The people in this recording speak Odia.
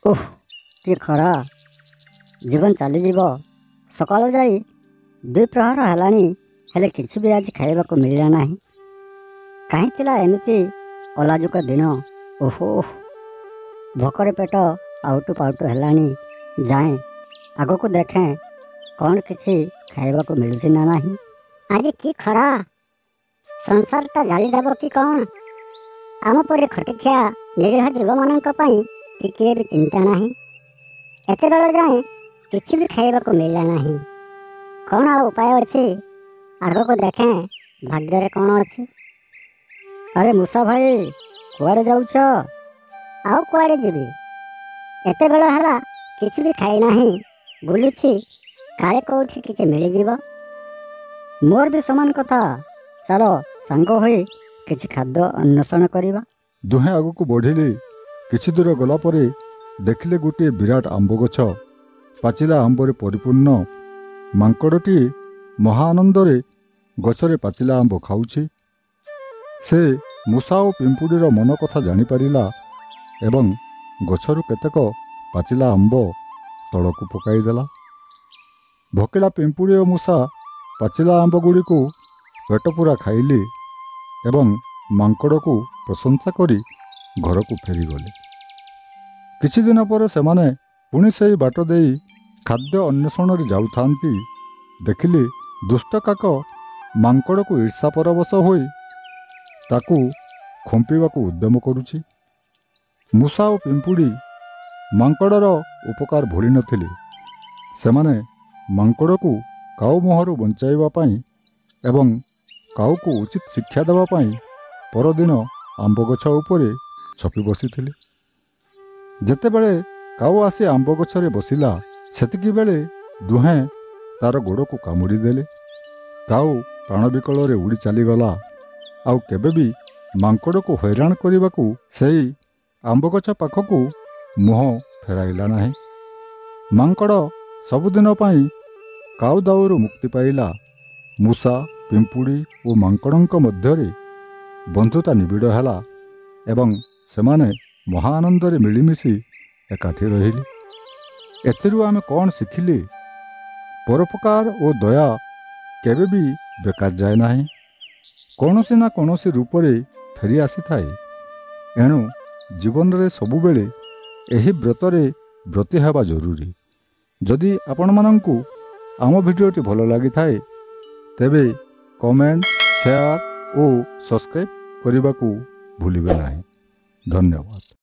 ଓଃ କି ଖରା, ଜୀବନ ଚାଲିଯିବ। ସକାଳୁ ଯାଇ ଦ୍ୱିପ୍ରହର ହେଲାଣି, ହେଲେ କିଛି ବି ଆଜି ଖାଇବାକୁ ମିଳିଲା ନାହିଁ। କାହିଁ ଥିଲା ଏମିତି ଅଲାଜୁକ ଦିନ। ଓହୋ, ଭୋକରେ ପେଟ ଆଉଟୁ ପାଉଟୁ ହେଲାଣି। ଯାଏଁ ଆଗକୁ ଦେଖେଁ କ'ଣ କିଛି ଖାଇବାକୁ ମିଳୁଛି ନା ନାହିଁ। ଆଜି କି ଖରା, ସଂସାରଟା ଜାଳିଦେବ କି କ'ଣ? ଆମ ପରି ଖଟିଖିଆ ନିରୀହ ଜୀବମାନଙ୍କ ପାଇଁ ଟିକିଏ ବି ଚିନ୍ତା ନାହିଁ। ଏତେବେଳ ଯାଏଁ କିଛି ବି ଖାଇବାକୁ ମିଳିଲା ନାହିଁ। କ'ଣ ଆଉ ଉପାୟ ଅଛି? ଆଗକୁ ଦେଖେଁ ଭାଗ୍ୟରେ କ'ଣ ଅଛି। ଆରେ ମୂଷା ଭାଇ, କୁଆଡ଼େ ଯାଉଛ? ଆଉ କୁଆଡ଼େ ଯିବି? ଏତେବେଳ ହେଲା କିଛି ବି ଖାଇନାହିଁ, ବୁଲୁଛି, କାଳେ କେଉଁଠି କିଛି ମିଳିଯିବ। ମୋର ବି ସମାନ କଥା। ଚାଲ ସାଙ୍ଗ ହୋଇ କିଛି ଖାଦ୍ୟ ଅନ୍ୱେଷଣ କରିବା। ଦୁହେଁ ଆଗକୁ ବଢ଼ିଲେ। କିଛି ଦୂର ଗଲା ପରେ ଦେଖିଲେ ଗୋଟିଏ ବିରାଟ ଆମ୍ବ ଗଛ, ପାଚିଲା ଆମ୍ବରେ ପରିପୂର୍ଣ୍ଣ। ମାଙ୍କଡ଼ଟିଏ ମହା ଆନନ୍ଦରେ ଗଛରେ ପାଚିଲା ଆମ୍ବ ଖାଉଛି। ସେ ମୂଷା ଓ ପିମ୍ପୁଡ଼ିର ମନ କଥା ଜାଣିପାରିଲା ଏବଂ ଗଛରୁ କେତେକ ପାଚିଲା ଆମ୍ବ ତଳକୁ ପକାଇଦେଲା। ଭୋକିଲା ପିମ୍ପୁଡ଼ି ଓ ମୂଷା ପାଚିଲା ଆମ୍ବ ଗୁଡ଼ିକୁ ପେଟ ପୂରା ଖାଇଲେ ଏବଂ ମାଙ୍କଡ଼କୁ ପ୍ରଶଂସା କରି ଘରକୁ ଫେରିଗଲେ। କିଛି ଦିନ ପରେ ସେମାନେ ପୁଣି ସେହି ବାଟ ଦେଇ ଖାଦ୍ୟ ଅନ୍ୱେଷଣରେ ଯାଉଥାନ୍ତି। ଦେଖିଲେ ଦୁଷ୍ଟ କାକ ମାଙ୍କଡ଼କୁ ଈର୍ଷା ପରବଶ ହୋଇ ତାକୁ ଖୁମ୍ପିବାକୁ ଉଦ୍ୟମ କରୁଛି। ମୂଷା ଓ ପିମ୍ପୁଡ଼ି ମାଙ୍କଡ଼ର ଉପକାର ଭୁଲି ନଥିଲେ। ସେମାନେ ମାଙ୍କଡ଼କୁ କାଉ ମୁହଁରୁ ବଞ୍ଚାଇବା ପାଇଁ ଏବଂ କାଉକୁ ଉଚିତ ଶିକ୍ଷା ଦେବା ପାଇଁ ପରଦିନ ଆମ୍ବ ଗଛ ଉପରେ ଛପି ବସିଥିଲେ। ଯେତେବେଳେ କାଉ ଆସି ଆମ୍ବ ଗଛରେ ବସିଲା, ସେତିକିବେଳେ ଦୁହେଁ ତାର ଗୋଡ଼କୁ କାମୁଡ଼ି ଦେଲେ। କାଉ ପ୍ରାଣ ବିକଳରେ ଉଡ଼ି ଚାଲିଗଲା। ଆଉ କେବେ ବି ମାଙ୍କଡ଼କୁ ହଇରାଣ କରିବାକୁ ସେଇ ଆମ୍ବ ଗଛ ପାଖକୁ ମୁହଁ ଫେରାଇଲା ନାହିଁ। ମାଙ୍କଡ଼ ସବୁଦିନ ପାଇଁ କାଉ ଦାଉରୁ ମୁକ୍ତି ପାଇଲା। ମୂଷା, ପିମ୍ପୁଡ଼ି ଓ ମାଙ୍କଡ଼ଙ୍କ ମଧ୍ୟରେ ବନ୍ଧୁତା ନିବିଡ଼ ହେଲା ଏବଂ ସେମାନେ ମହା ଆନନ୍ଦରେ ମିଳିମିଶି ଏକାଠି ରହିଲେ। ଏଥିରୁ ଆମେ କ'ଣ ଶିଖିଲେ? ପରୋପକାର ଓ ଦୟା କେବେ ବି ବେକାର ଯାଏ ନାହିଁ, କୌଣସି ନା କୌଣସି ରୂପରେ ଫେରି ଆସିଥାଏ। ଏଣୁ ଜୀବନରେ ସବୁବେଳେ ଏହି ବ୍ରତରେ ବ୍ରତୀ ହେବା ଜରୁରୀ। ଯଦି ଆପଣମାନଙ୍କୁ ଆମ ଭିଡ଼ିଓଟି ଭଲ ଲାଗିଥାଏ, ତେବେ କମେଣ୍ଟ, ସେୟାର ଓ ସବସ୍କ୍ରାଇବ୍ କରିବାକୁ ଭୁଲିବେ ନାହିଁ। ଧନ୍ୟବାଦ।